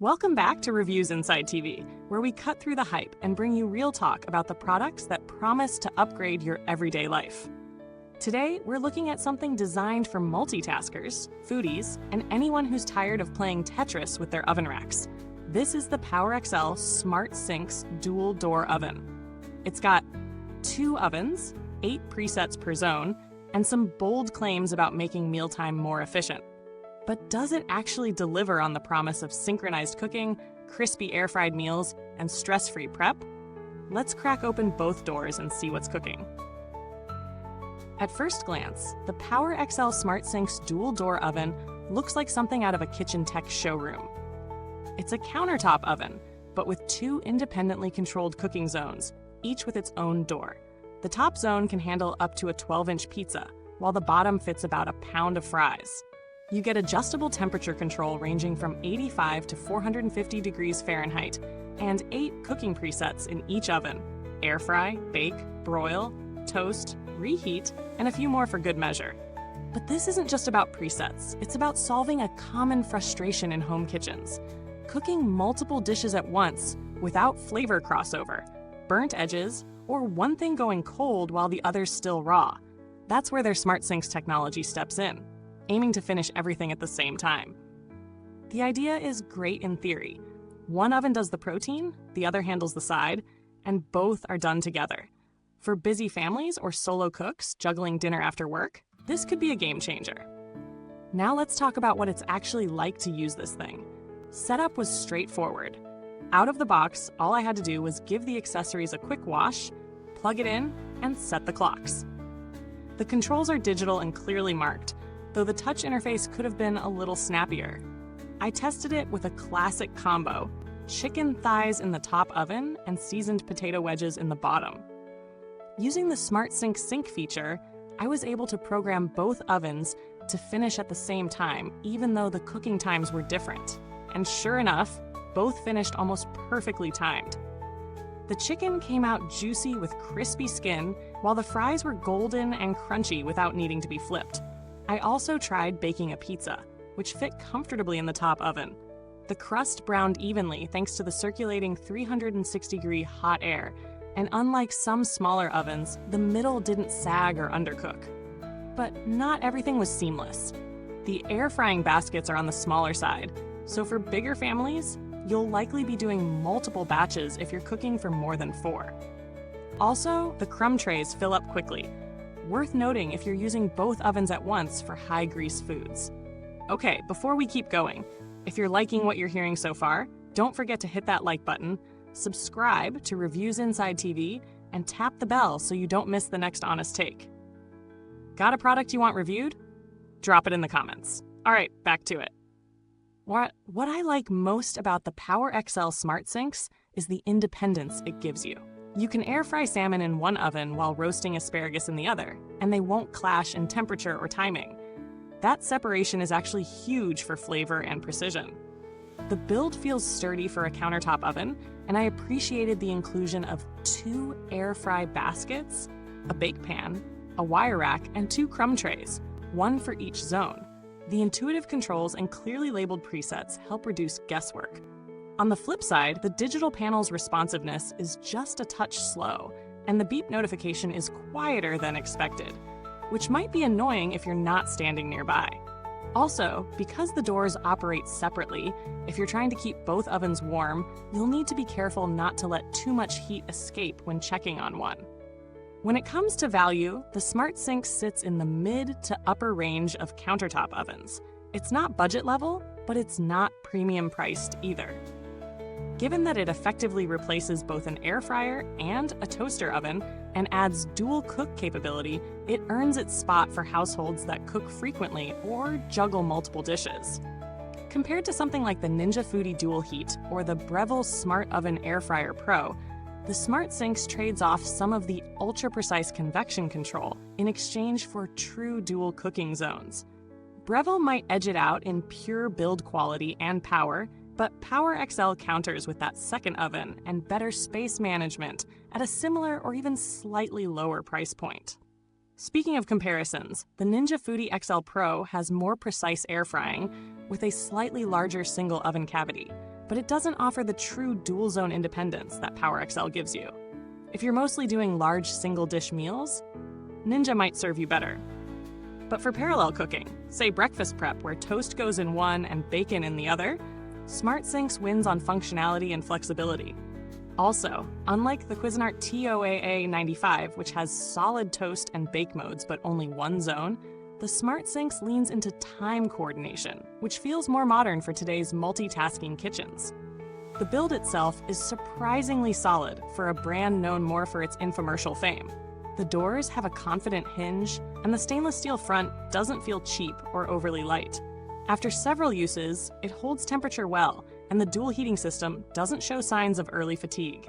Welcome back to Reviews Inside TV, where we cut through the hype and bring you real talk about the products that promise to upgrade your everyday life. Today, we're looking at something designed for multitaskers, foodies, and anyone who's tired of playing Tetris with their oven racks. This is the PowerXL SmartSynx dual door oven. It's got 2 ovens, 8 presets per zone, and some bold claims about making mealtime more efficient. But does it actually deliver on the promise of synchronized cooking, crispy air-fried meals, and stress-free prep? Let's crack open both doors and see what's cooking. At first glance, the PowerXL SmartSynx dual door oven looks like something out of a kitchen tech showroom. It's a countertop oven, but with 2 independently controlled cooking zones, each with its own door. The top zone can handle up to a 12-inch pizza, while the bottom fits about a pound of fries. You get adjustable temperature control ranging from 85 to 450 degrees Fahrenheit, and 8 cooking presets in each oven: air fry, bake, broil, toast, reheat, and a few more for good measure. But this isn't just about presets, it's about solving a common frustration in home kitchens: cooking multiple dishes at once without flavor crossover, burnt edges, or one thing going cold while the other's still raw. That's where their SmartSynx technology steps in, aiming to finish everything at the same time. The idea is great in theory. One oven does the protein, the other handles the side, and both are done together. For busy families or solo cooks juggling dinner after work, this could be a game changer. Now let's talk about what it's actually like to use this thing. Setup was straightforward. Out of the box, all I had to do was give the accessories a quick wash, plug it in, and set the clocks. The controls are digital and clearly marked, though the touch interface could have been a little snappier. I tested it with a classic combo: chicken thighs in the top oven and seasoned potato wedges in the bottom. Using the SmartSync sync feature, I was able to program both ovens to finish at the same time, even though the cooking times were different. And sure enough, both finished almost perfectly timed. The chicken came out juicy with crispy skin, while the fries were golden and crunchy without needing to be flipped. I also tried baking a pizza, which fit comfortably in the top oven. The crust browned evenly thanks to the circulating 360-degree hot air, and unlike some smaller ovens, the middle didn't sag or undercook. But not everything was seamless. The air frying baskets are on the smaller side, so for bigger families, you'll likely be doing multiple batches if you're cooking for more than 4. Also, the crumb trays fill up quickly. Worth noting if you're using both ovens at once for high-grease foods. Okay, before we keep going, if you're liking what you're hearing so far, don't forget to hit that like button, subscribe to Reviews Inside TV, and tap the bell so you don't miss the next honest take. Got a product you want reviewed? Drop it in the comments. All right, back to it. What I like most about the PowerXL SmartSynx is the independence it gives you. You can air fry salmon in one oven while roasting asparagus in the other, and they won't clash in temperature or timing. That separation is actually huge for flavor and precision. The build feels sturdy for a countertop oven, and I appreciated the inclusion of 2 air fry baskets, a bake pan, a wire rack, and 2 crumb trays, one for each zone. The intuitive controls and clearly labeled presets help reduce guesswork. On the flip side, the digital panel's responsiveness is just a touch slow, and the beep notification is quieter than expected, which might be annoying if you're not standing nearby. Also, because the doors operate separately, if you're trying to keep both ovens warm, you'll need to be careful not to let too much heat escape when checking on one. When it comes to value, the SmartSync sits in the mid to upper range of countertop ovens. It's not budget level, but it's not premium priced either. Given that it effectively replaces both an air fryer and a toaster oven and adds dual cook capability, it earns its spot for households that cook frequently or juggle multiple dishes. Compared to something like the Ninja Foodi Dual Heat or the Breville Smart Oven Air Fryer Pro, the SmartSynx trades off some of the ultra-precise convection control in exchange for true dual cooking zones. Breville might edge it out in pure build quality and power, but PowerXL counters with that second oven and better space management at a similar or even slightly lower price point. Speaking of comparisons, the Ninja Foodi XL Pro has more precise air frying with a slightly larger single oven cavity. but it doesn't offer the true dual-zone independence that PowerXL gives you. If you're mostly doing large single-dish meals, Ninja might serve you better. But for parallel cooking, say breakfast prep where toast goes in one and bacon in the other, SmartSynx wins on functionality and flexibility. Also, unlike the Cuisinart TOAA 95, which has solid toast and bake modes but only one zone, the SmartSynx leans into time coordination, which feels more modern for today's multitasking kitchens. The build itself is surprisingly solid for a brand known more for its infomercial fame. The doors have a confident hinge, and the stainless steel front doesn't feel cheap or overly light. After several uses, it holds temperature well, and the dual heating system doesn't show signs of early fatigue.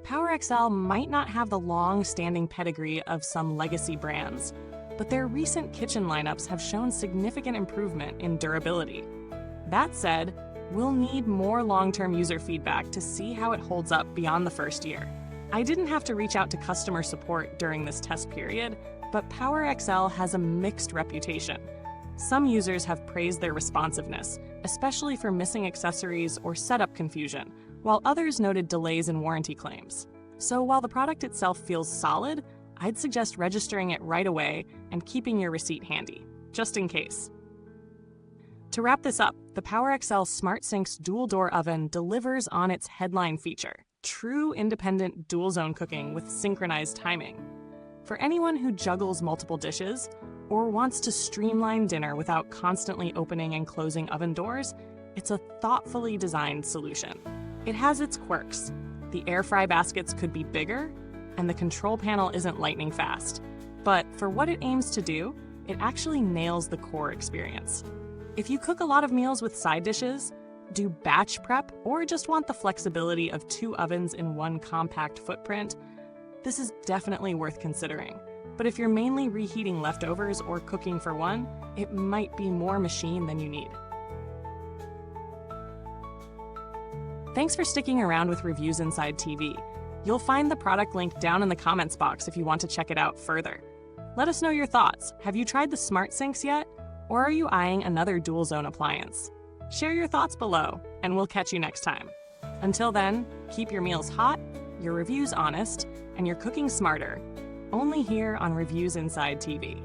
PowerXL might not have the long-standing pedigree of some legacy brands, but their recent kitchen lineups have shown significant improvement in durability. That said, we'll need more long-term user feedback to see how it holds up beyond the first year. I didn't have to reach out to customer support during this test period, but PowerXL has a mixed reputation. Some users have praised their responsiveness, especially for missing accessories or setup confusion, while others noted delays in warranty claims. So while the product itself feels solid, I'd suggest registering it right away and keeping your receipt handy, just in case. To wrap this up, the PowerXL SmartSynx dual-door oven delivers on its headline feature: true independent dual-zone cooking with synchronized timing. For anyone who juggles multiple dishes or wants to streamline dinner without constantly opening and closing oven doors, it's a thoughtfully designed solution. It has its quirks. The air fry baskets could be bigger, and the control panel isn't lightning fast. But for what it aims to do, it actually nails the core experience. If you cook a lot of meals with side dishes, do batch prep, or just want the flexibility of 2 ovens in one compact footprint, this is definitely worth considering. But if you're mainly reheating leftovers or cooking for one, it might be more machine than you need. Thanks for sticking around with Reviews Inside TV. You'll find the product link down in the comments box if you want to check it out further. Let us know your thoughts. Have you tried the SmartSynx yet? Or are you eyeing another dual-zone appliance? Share your thoughts below, and we'll catch you next time. Until then, keep your meals hot, your reviews honest, and your cooking smarter. Only here on Reviews Inside TV.